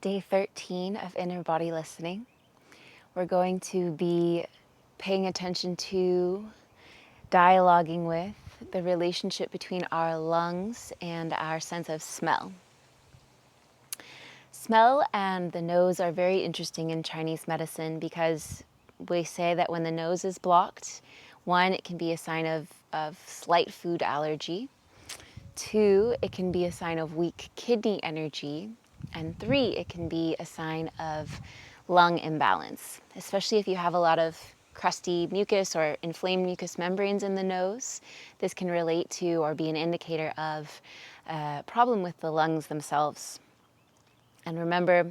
day 13 of Inner Body Listening. We're going to be paying attention to, dialoguing with the relationship between our lungs and our sense of smell. Smell and the nose are very interesting in Chinese medicine because we say that when the nose is blocked, one, it can be a sign of slight food allergy. Two, it can be a sign of weak kidney energy. And three, it can be a sign of lung imbalance, especially if you have a lot of crusty mucus or inflamed mucous membranes in the nose. This can relate to or be an indicator of a problem with the lungs themselves. And remember,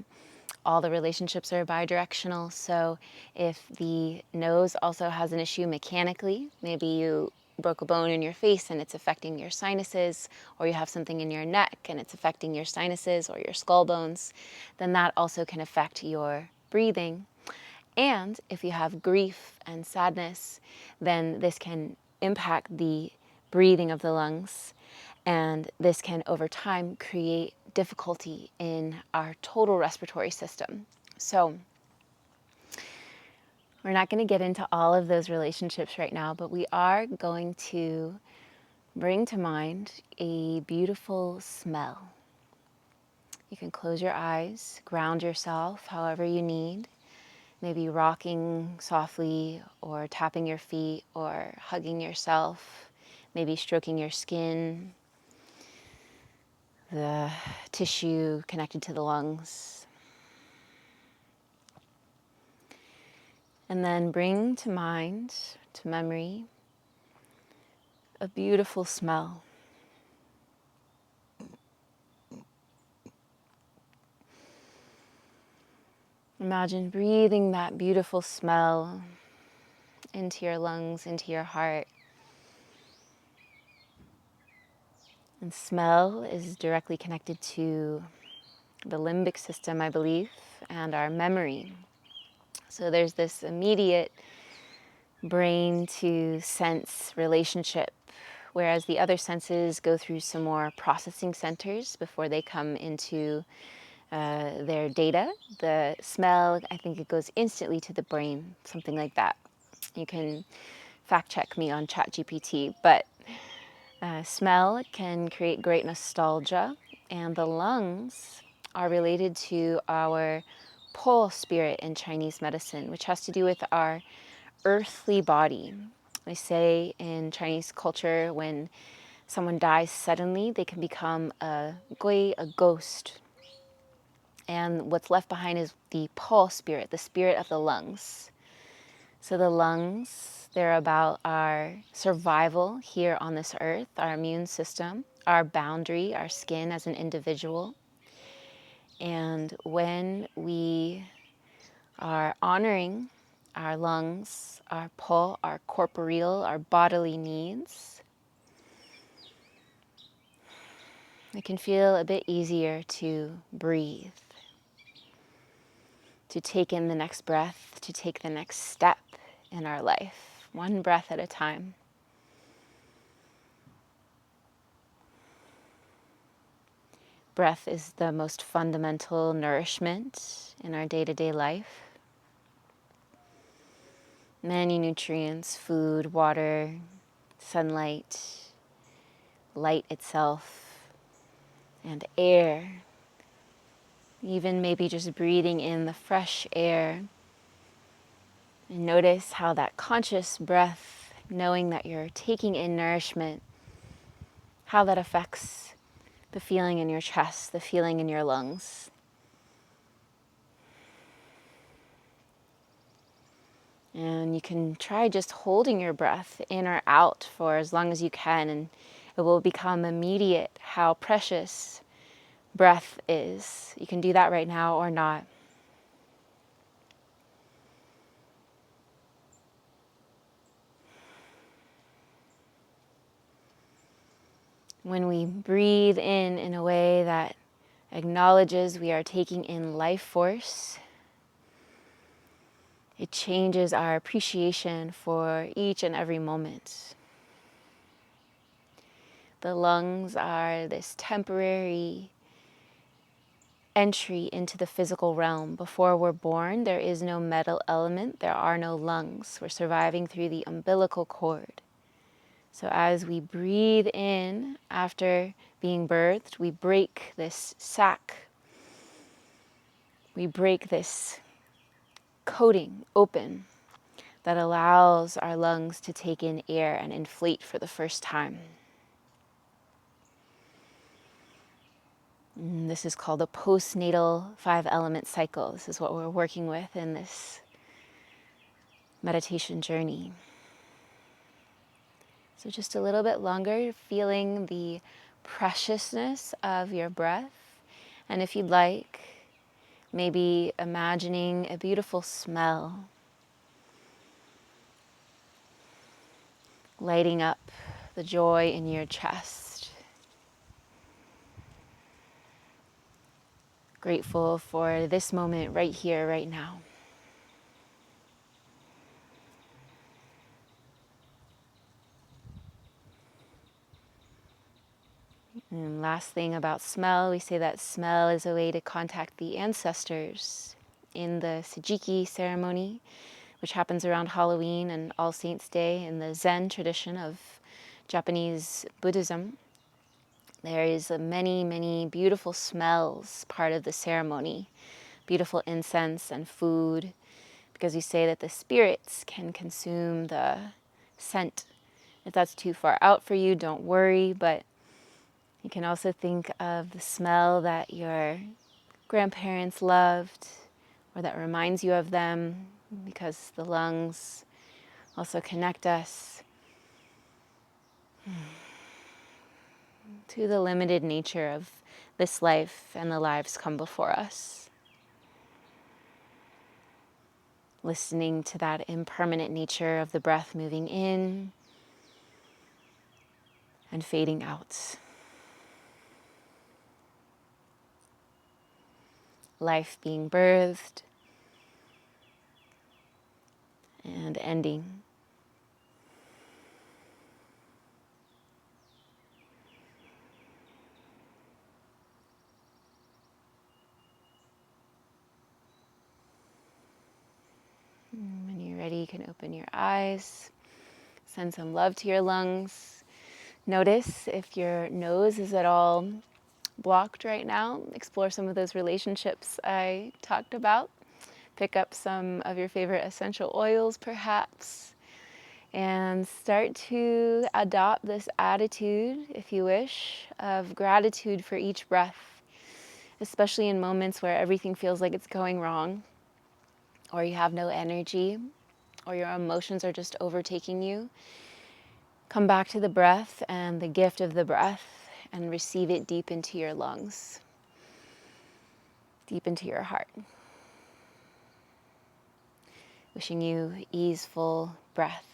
all the relationships are bidirectional. So if the nose also has an issue mechanically, maybe you broke a bone in your face and it's affecting your sinuses, or you have something in your neck and it's affecting your sinuses or your skull bones, then that also can affect your breathing. And if you have grief and sadness, then this can impact the breathing of the lungs. And this can, over time, create difficulty in our total respiratory system. So we're not going to get into all of those relationships right now, but we are going to bring to mind a beautiful smell. You can close your eyes, ground yourself however you need, maybe rocking softly or tapping your feet or hugging yourself, maybe stroking your skin, the tissue connected to the lungs. And then bring to mind, to memory, a beautiful smell. Imagine breathing that beautiful smell into your lungs, into your heart. And smell is directly connected to the limbic system, I believe, and our memory. So there's this immediate brain to sense relationship, whereas the other senses go through some more processing centers before they come into their data. The smell, I think it goes instantly to the brain, something like that. You can fact check me on ChatGPT, but smell can create great nostalgia, and the lungs are related to our Po spirit in Chinese medicine, which has to do with our earthly body. They say in Chinese culture, when someone dies suddenly, they can become a gui, a ghost. And what's left behind is the Po spirit, the spirit of the lungs. So the lungs, they're about our survival here on this earth, our immune system, our boundary, our skin as an individual. And when we are honoring our lungs, our Po, our corporeal, our bodily needs, it can feel a bit easier to breathe, to take in the next breath, to take the next step in our life, one breath at a time. Breath is the most fundamental nourishment in our day-to-day life. Many nutrients, food, water, sunlight, light itself, and air. Even maybe just breathing in the fresh air. And notice how that conscious breath, knowing that you're taking in nourishment, how that affects the feeling in your chest, the feeling in your lungs. And you can try just holding your breath in or out for as long as you can, and it will become immediate how precious breath is. You can do that right now or not. When we breathe in a way that acknowledges we are taking in life force, it changes our appreciation for each and every moment. The lungs are this temporary entry into the physical realm. Before we're born, there is no metal element, there are no lungs. We're surviving through the umbilical cord. So as we breathe in after being birthed, we break this sac. We break this coating open that allows our lungs to take in air and inflate for the first time. And this is called a postnatal 5-element cycle. This is what we're working with in this meditation journey. So just a little bit longer, feeling the preciousness of your breath. And if you'd like, maybe imagining a beautiful smell lighting up the joy in your chest. Grateful for this moment right here, right now. And last thing about smell, we say that smell is a way to contact the ancestors. In the Sejiki ceremony, which happens around Halloween and All Saints' Day in the Zen tradition of Japanese Buddhism, there is many, many beautiful smells part of the ceremony. Beautiful incense and food, because we say that the spirits can consume the scent. If that's too far out for you, don't worry, but you can also think of the smell that your grandparents loved or that reminds you of them, because the lungs also connect us to the limited nature of this life and the lives come before us. Listening to that impermanent nature of the breath moving in and fading out. Life being birthed and ending. When you're ready, you can open your eyes. Send some love to your lungs. Notice if your nose is at all blocked right now. Explore some of those relationships I talked about. Pick up some of your favorite essential oils, perhaps, and start to adopt this attitude, if you wish, of gratitude for each breath, especially in moments where everything feels like it's going wrong, or you have no energy, or your emotions are just overtaking you. Come back to the breath and the gift of the breath and receive it deep into your lungs, deep into your heart. Wishing you easeful breath.